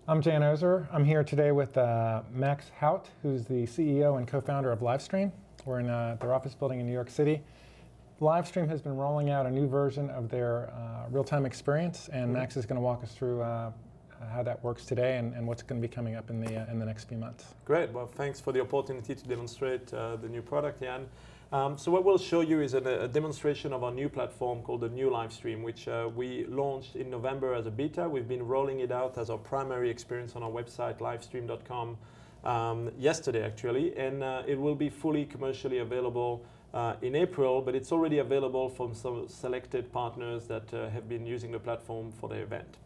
I'm Jan Ozer. I'm here today with Max Hout, who's the CEO and co-founder of Livestream. We're in their office building in New York City. Livestream has been rolling out a new version of their real-time experience, and Max is going to walk us through how that works today and what's going to be coming up in the next few months. Great. Well, thanks for the opportunity to demonstrate the new product, Jan. So what we'll show you is a demonstration of our new platform called the new Livestream, which we launched in November as a beta. We've been rolling it out as our primary experience on our website, livestream.com, yesterday actually, and it will be fully commercially available in April, but it's already available from some selected partners that have been using the platform for their event.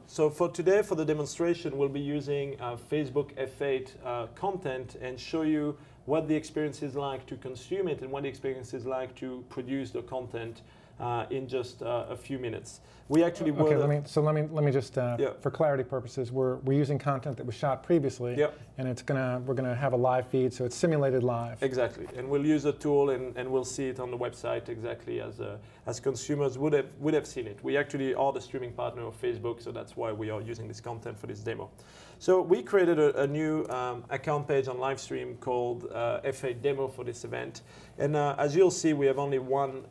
So for today, for the demonstration, we'll be using Facebook F8 content and show you what the experience is like to consume it and what the experience is like to produce the content in just a few minutes. We actually okay. Let me just for clarity purposes, we're using content that was shot previously, and we're gonna have a live feed, so it's simulated live. Exactly, and we'll use a tool and we'll see it on the website exactly as consumers would have seen it. We actually are the streaming partner of Facebook, so that's why we are using this content for this demo. So we created a new account page on Livestream called F8 Demo for this event, and as you'll see, we have only one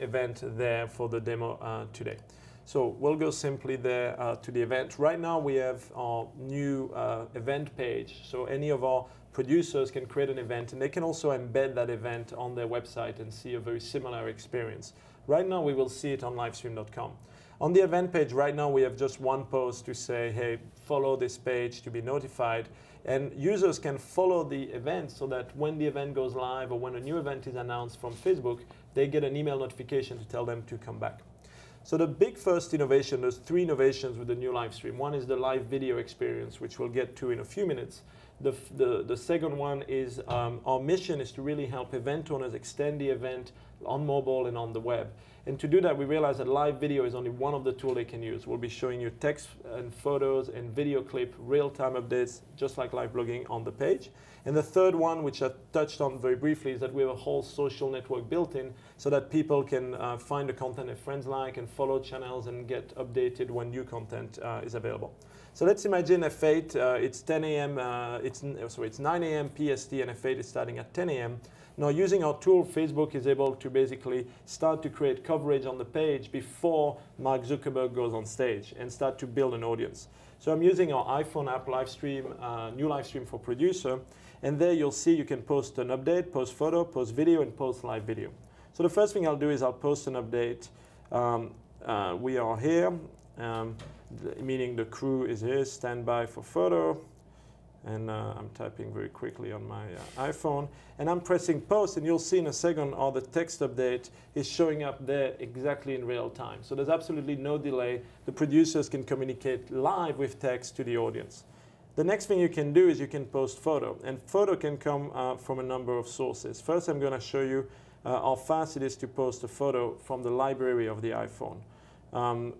event there for the demo today. So we'll go simply there to the event. Right now we have our new event page, so any of our producers can create an event and they can also embed that event on their website and see a very similar experience. Right now we will see it on livestream.com. On the event page right now we have just one post to say, hey, follow this page to be notified, and users can follow the event so that when the event goes live or when a new event is announced from Facebook, they get an email notification to tell them to come back. So the big first innovation, there's three innovations with the new Livestream. One is the live video experience, which we'll get to in a few minutes. The second one is our mission is to really help event owners extend the event on mobile and on the web. And to do that, we realize that live video is only one of the tools they can use. We'll be showing you text and photos and video clip, real-time updates, just like live blogging on the page. And the third one, which I touched on very briefly, is that we have a whole social network built in so that people can find the content their friends like and follow channels and get updated when new content is available. So let's imagine F8, it's 10 a.m., it's 9 a.m. PST, and F8 is starting at 10 a.m. Now, using our tool, Facebook is able to basically start to create coverage on the page before Mark Zuckerberg goes on stage and start to build an audience. So I'm using our iPhone app, Livestream, new Livestream for Producer, and there you'll see you can post an update, post photo, post video, and post live video. So the first thing I'll do is I'll post an update. We are here, meaning the crew is here, standby for photo. And I'm typing very quickly on my iPhone. And I'm pressing post, and you'll see in a second how the text update is showing up there exactly in real time. So there's absolutely no delay. The producers can communicate live with text to the audience. The next thing you can do is you can post photo. And photo can come from a number of sources. First, I'm going to show you how fast it is to post a photo from the library of the iPhone.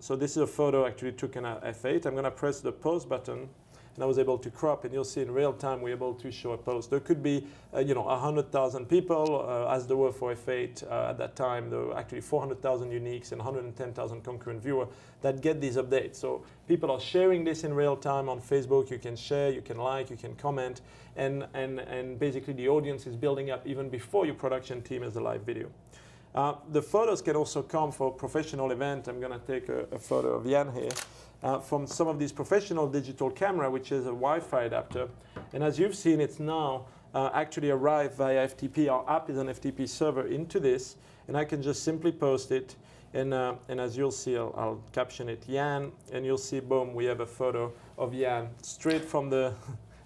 So this is a photo actually taken at F8. I'm going to press the post button, and I was able to crop, and you'll see in real time we're able to show a post. There could be 100,000 people, as there were for F8 at that time. There were actually 400,000 uniques and 110,000 concurrent viewers that get these updates. So people are sharing this in real time on Facebook. You can share, you can like, you can comment, and basically the audience is building up even before your production team has a live video. The photos can also come for a professional event. I'm going to take a photo of Jan here. From some of these professional digital camera, which is a Wi-Fi adapter. And as you've seen, it's now actually arrived via FTP. Our app is an FTP server into this, and I can just simply post it. And as you'll see, I'll caption it Jan, and you'll see, boom, we have a photo of Jan straight from the,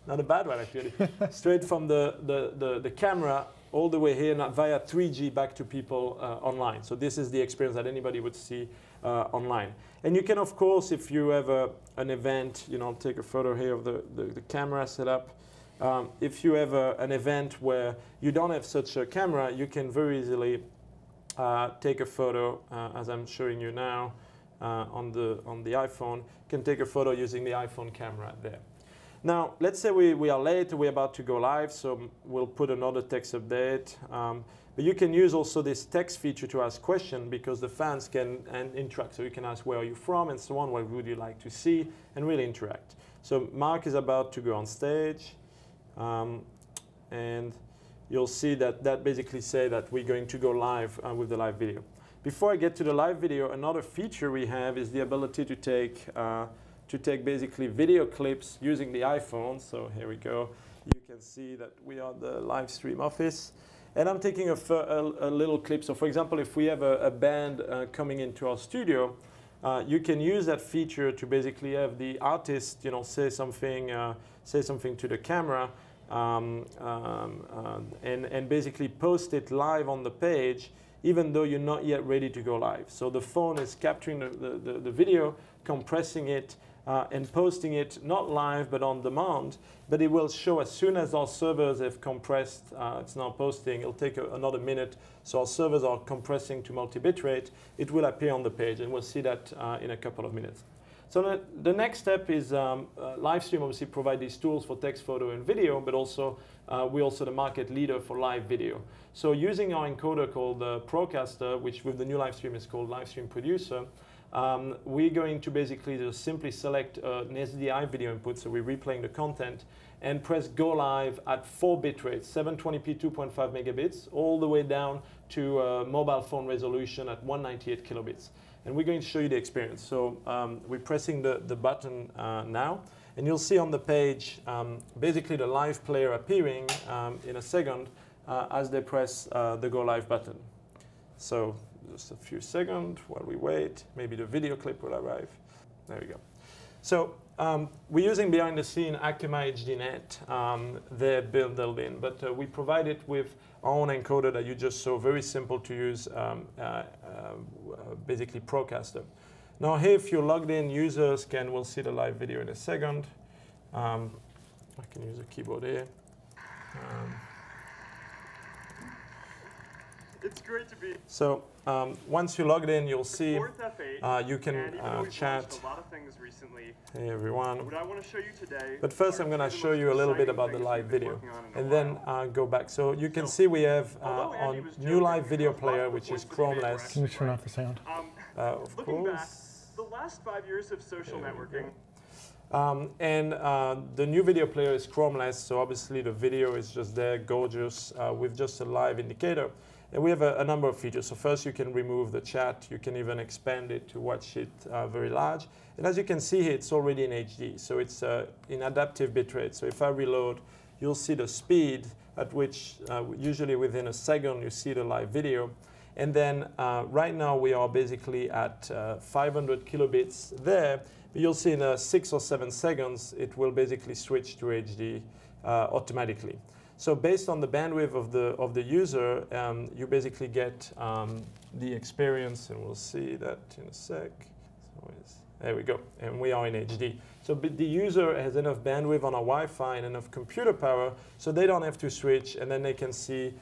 not a bad one actually, straight from the camera all the way here, not via 3G back to people online. So this is the experience that anybody would see online. And you can, of course, if you have an event, I'll take a photo here of the camera setup. If you have an event where you don't have such a camera, you can very easily take a photo, as I'm showing you now on the iPhone. You can take a photo using the iPhone camera there. Now, let's say we are late, we're about to go live, so we'll put another text update. But you can use also this text feature to ask questions because the fans can interact. So you can ask where are you from and so on, what would you like to see, and really interact. So Mark is about to go on stage, and you'll see that basically say that we're going to go live with the live video. Before I get to the live video, another feature we have is the ability to take basically video clips using the iPhone. So here we go. You can see that we are the live stream office. And I'm taking a little clip. So for example, if we have a band coming into our studio, you can use that feature to basically have the artist, say something to the camera, and basically post it live on the page, even though you're not yet ready to go live. So the phone is capturing the video, compressing it, and posting it not live but on demand. But it will show as soon as our servers have compressed. It's now posting. It'll take another minute. So our servers are compressing to multi-bit rate. It will appear on the page, and we'll see that in a couple of minutes. So the next step is Livestream obviously provide these tools for text, photo, and video, but also we're also the market leader for live video. So using our encoder called Procaster, which with the new Livestream is called Livestream Producer, we're going to basically just simply select an SDI video input, so we're replaying the content, and press go live at 4 bit rates, 720p 2.5 megabits, all the way down to mobile phone resolution at 198 kilobits. And we're going to show you the experience. So we're pressing the button now, and you'll see on the page basically the live player appearing in a second as they press the go live button. So just a few seconds while we wait. Maybe the video clip will arrive. There we go. So we're using behind the scene Akamai HDNet. They're built in, but we provide it with our own encoder that you just saw, very simple to use, basically Procaster. Now here, if you're logged in, users will see the live video in a second. I can use a keyboard here. It's great to be. So once you logged in, you'll see you can chat. A lot of things recently. Hey everyone. What I want to show you today. But first, I'm going to show you a little bit about the live video, and then go back. So you can see we have our new live video player, which is Chromeless. Can you turn off the sound? Of course. The last 5 years of social networking. And the new video player is chromeless, so obviously the video is just there, gorgeous, with just a live indicator. And we have a number of features. So first, you can remove the chat. You can even expand it to watch it very large. And as you can see here, it's already in HD. So it's in adaptive bitrate. So if I reload, you'll see the speed at which, usually within a second, you see the live video. And then right now, we are basically at 500 kilobits there. But you'll see in 6 or 7 seconds, it will basically switch to HD automatically. So based on the bandwidth of the user, you basically get the experience, and we'll see that in a sec. So there we go, and we are in HD. So the user has enough bandwidth on our Wi-Fi and enough computer power, so they don't have to switch, and then they can see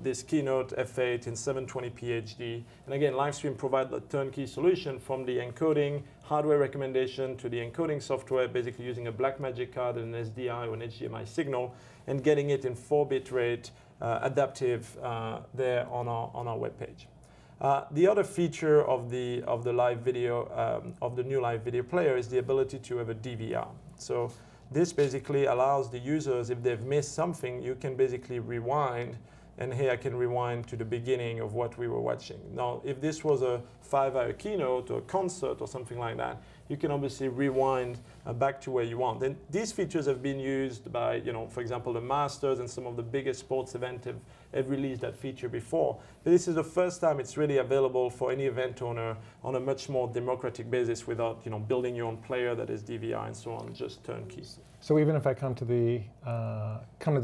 this Keynote F8 in 720p HD. And again, Livestream provides a turnkey solution from the encoding hardware recommendation to the encoding software, basically using a Blackmagic card and an SDI or an HDMI signal, and getting it in 4-bit rate adaptive there on our webpage. The other feature of the live video of the new live video player is the ability to have a DVR. So this basically allows the users, if they've missed something, you can basically rewind. And here I can rewind to the beginning of what we were watching. Now, if this was a 5-hour keynote or a concert or something like that, you can obviously rewind back to where you want. And these features have been used by, for example, the Masters and some of the biggest sports events have released that feature before. But this is the first time it's really available for any event owner on a much more democratic basis without, building your own player that is DVR and so on, just turnkey. So even if I come to the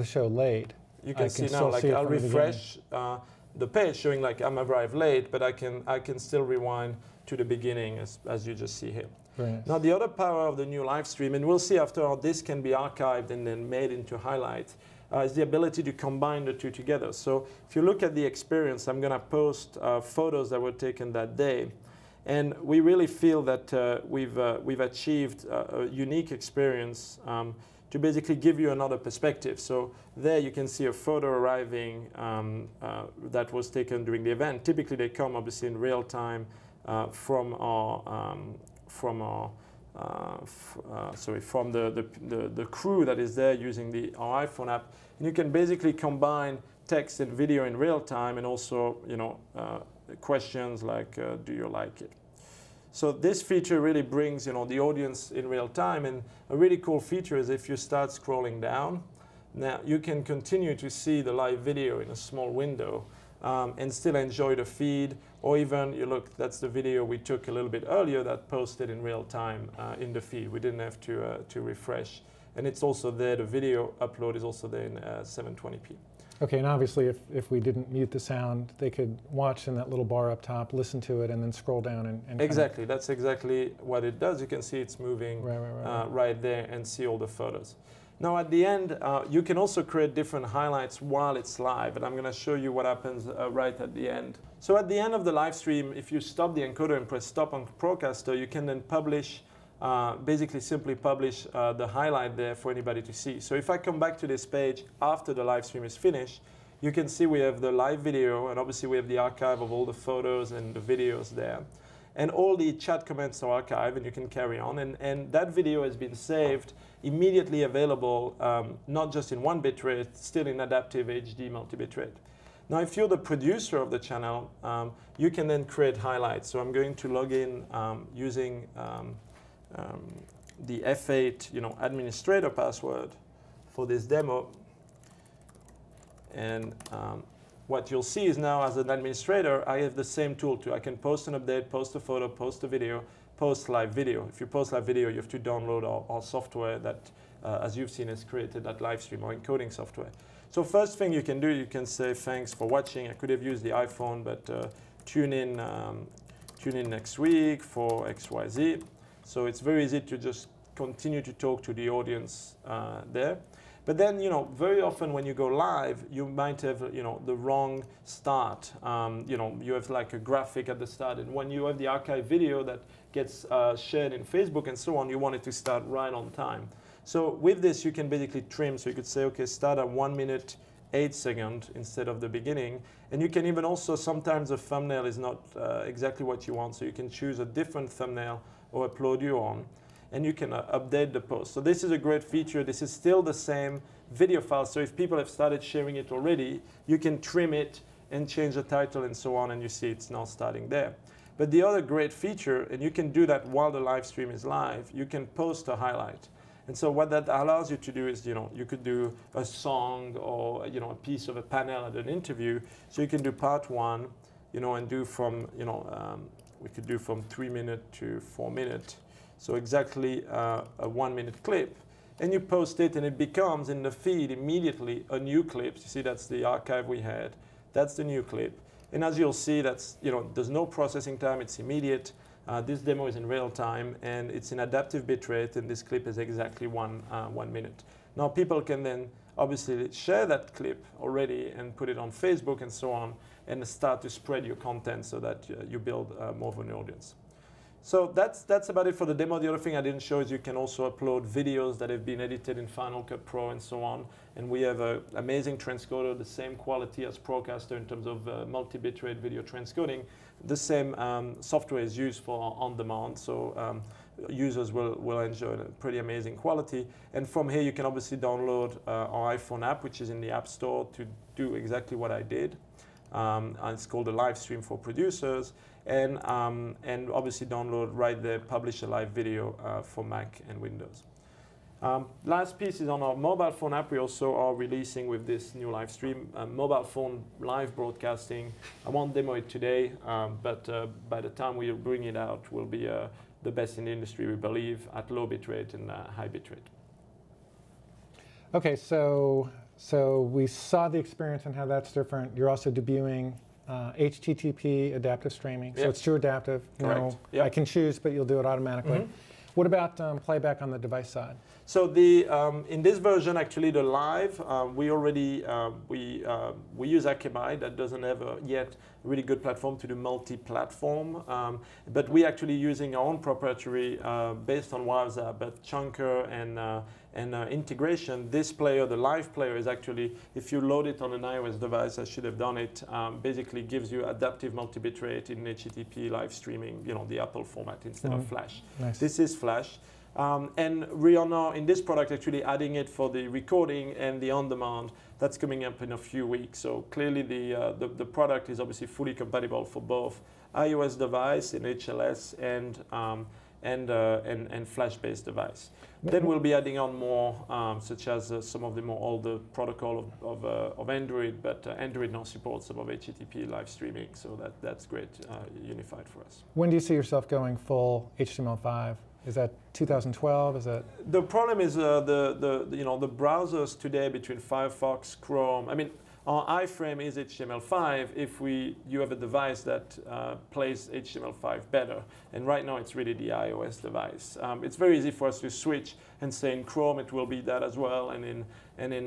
show late, you can see now, like I'll refresh the page showing like I'm arrived late, but I can still rewind to the beginning as you just see here. Very nice. Now the other power of the new live stream, and we'll see after all this can be archived and then made into highlights, is the ability to combine the two together. So if you look at the experience, I'm going to post photos that were taken that day. And we really feel that we've achieved a unique experience to to basically give you another perspective. So there you can see a photo arriving that was taken during the event. Typically they come obviously in real time from the crew that is there using our iPhone app. And you can basically combine text and video in real time, and also questions like do you like it? So this feature really brings the audience in real time. And a really cool feature is if you start scrolling down, now you can continue to see the live video in a small window and still enjoy the feed. Or even, you look, that's the video we took a little bit earlier that posted in real time in the feed. We didn't have to refresh. And it's also there, the video upload is also there in 720p. Okay, and obviously if we didn't mute the sound, they could watch in that little bar up top, listen to it, and then scroll down and exactly, that's exactly what it does. You can see it's moving right there and see all the photos. Now at the end, you can also create different highlights while it's live, and I'm going to show you what happens right at the end. So at the end of the live stream, if you stop the encoder and press stop on Procaster, you can then publish, basically simply publish the highlight there for anybody to see. So if I come back to this page after the live stream is finished, you can see we have the live video, and obviously we have the archive of all the photos and the videos there. And all the chat comments are archived, and you can carry on. And that video has been saved, immediately available, not just in 1 bitrate, still in adaptive HD multi-bitrate. Now, if you're the producer of the channel, you can then create highlights. So I'm going to log in using the F8 administrator password for this demo. And what you'll see is now, as an administrator, I have the same tool too. I can post an update, post a photo, post a video, post live video. If you post live video, you have to download our software that, as you've seen, has created that live stream, or encoding software. So first thing you can do, you can say thanks for watching. I could have used the iPhone, but tune in next week for XYZ. So it's very easy to just continue to talk to the audience there. But then, very often when you go live, you might have, the wrong start. You have like a graphic at the start, and when you have the archive video that gets shared in Facebook and so on, you want it to start right on time. So with this, you can basically trim. So you could say, okay, start at 1 minute 8 seconds instead of the beginning. And you can even also, sometimes the thumbnail is not exactly what you want, so you can choose a different thumbnail or upload your own. And you can update the post. So this is a great feature. This is still the same video file. So if people have started sharing it already, you can trim it and change the title and so on, and you see it's now starting there. But the other great feature, and you can do that while the live stream is live, you can post a highlight. And so what that allows you to do is, you could do a song or, a piece of a panel at an interview. So you can do part 1, and do from, we could do from 3 minutes to 4 minutes. So exactly a 1 minute clip. And you post it, and it becomes in the feed immediately a new clip. You see, that's the archive we had. That's the new clip. And as you'll see, that's, there's no processing time. It's immediate. This demo is in real time, and it's in adaptive bitrate, and this clip is exactly 1 minute. Now, people can then obviously share that clip already and put it on Facebook and so on, and start to spread your content so that you build more of an audience. So that's about it for the demo. The other thing I didn't show is you can also upload videos that have been edited in Final Cut Pro and so on. And we have an amazing transcoder, the same quality as Procaster in terms of multi-bitrate video transcoding. The same software is used for on-demand, so users will enjoy a pretty amazing quality. And from here, you can obviously download our iPhone app, which is in the App Store, to do exactly what I did. And it's called the Livestream for Producers. And obviously download right there, publish a live video for Mac and Windows. Last piece is on our mobile phone app. We also are releasing with this new live stream, mobile phone live broadcasting. I won't demo it today, but by the time we bring it out, will be the best in the industry, we believe, at low bitrate and high bitrate. Okay, so we saw the experience and how that's different. You're also debuting HTTP adaptive streaming. Yep. So it's true adaptive. Correct. Yep. I can choose, but you'll do it automatically. Mm-hmm. What about playback on the device side? So in this version, actually, the live, we already we use Akamai that doesn't have yet really good platform to do multi-platform. But we actually using our own proprietary based on WhatsApp, but chunker and integration. This player, the live player, is actually, if you load it on an iOS device, I should have done it, basically gives you adaptive multi-bit rate in HTTP live streaming, the Apple format instead of Flash. Nice. This is Flash. And we are now in this product actually adding it for the recording and the on-demand. That's coming up in a few weeks. So clearly the product is obviously fully compatible for both iOS device and HLS and Flash-based device. Then we'll be adding on more, such as some of the more older protocol of Android, but Android now supports some of HTTP live streaming, so that's great, unified for us. When do you see yourself going full HTML5? Is that 2012? Is that the problem? Is the browsers today between Firefox, Chrome. I mean, our iframe is HTML5 if you have a device that plays HTML5 better. And right now it's really the iOS device. It's very easy for us to switch and say in Chrome it will be that as well, and in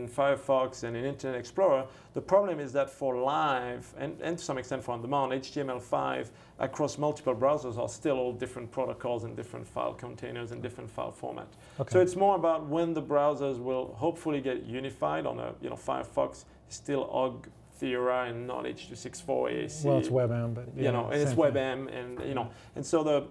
Firefox and in Internet Explorer. The problem is that for live and to some extent for on-demand, HTML5 across multiple browsers are still all different protocols and different file containers and different file format. Okay. So it's more about when the browsers will hopefully get unified on a Firefox is still OGG Theora and not H.264 AAC. Well, it's WebM, but and it's WebM, and and so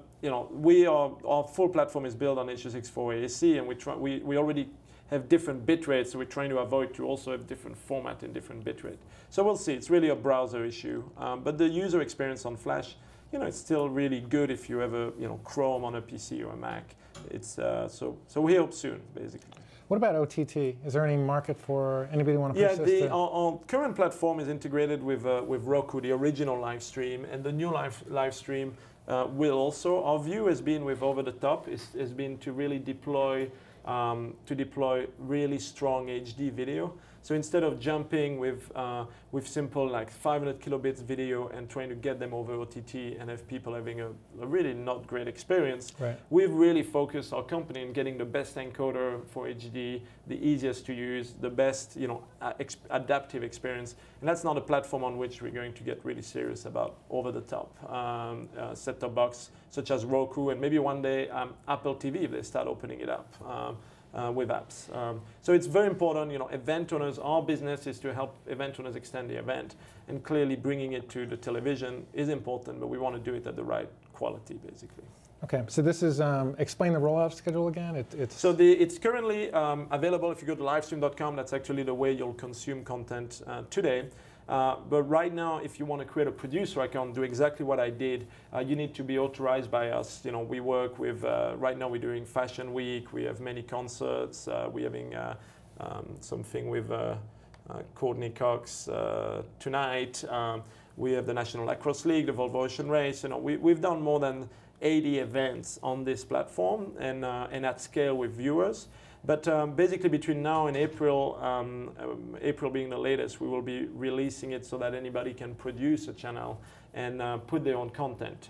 our full platform is built on H.264 AAC, and we already have different bit rates, so we're trying to avoid to also have different format and different bit rate. So we'll see. It's really a browser issue, but the user experience on Flash, it's still really good if you have a Chrome on a PC or a Mac. It's so we hope soon, basically. What about OTT? Is there any market for anybody want to push this? Our current platform is integrated with Roku, the original live stream, and the new live stream will also. Our view has been with Over the Top has been to really deploy really strong HD video. So instead of jumping with simple like 500 kilobits video and trying to get them over OTT and have people having a really not great experience, right. We've really focused our company in getting the best encoder for HD, the easiest to use, the best adaptive experience. And that's not a platform on which we're going to get really serious about over-the-top set-top box such as Roku, and maybe one day Apple TV if they start opening it up. With apps. So it's very important, event owners, our business is to help event owners extend the event, and clearly bringing it to the television is important, but we want to do it at the right quality, basically. Okay, so this is, explain the rollout schedule again. It's currently available if you go to livestream.com. That's actually the way you'll consume content today. But right now, if you want to create a producer account, do exactly what I did. You need to be authorized by us. We work with, right now we're doing Fashion Week. We have many concerts. We're having something with Courtney Cox tonight. We have the National Lacrosse League, the Volvo Ocean Race. We've done more than 80 events on this platform and at scale with viewers. But basically between now and April, April being the latest, we will be releasing it so that anybody can produce a channel and put their own content.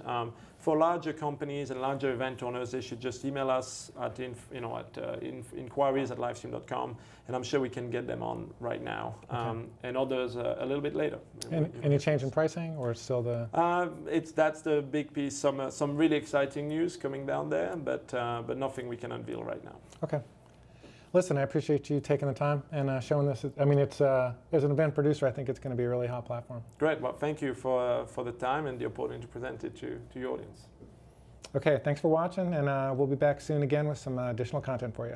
For larger companies and larger event owners, they should just email us at inquiries@livestream.com, and I'm sure we can get them on right now. Okay. And others a little bit later. Any change in pricing, or still the? That's the big piece. Some really exciting news coming down there, but nothing we can unveil right now. Okay. Listen, I appreciate you taking the time and showing this. I mean, it's as an event producer, I think it's going to be a really hot platform. Great. Well, thank you for the time and the opportunity to present it to your audience. Okay, thanks for watching, and we'll be back soon again with some additional content for you.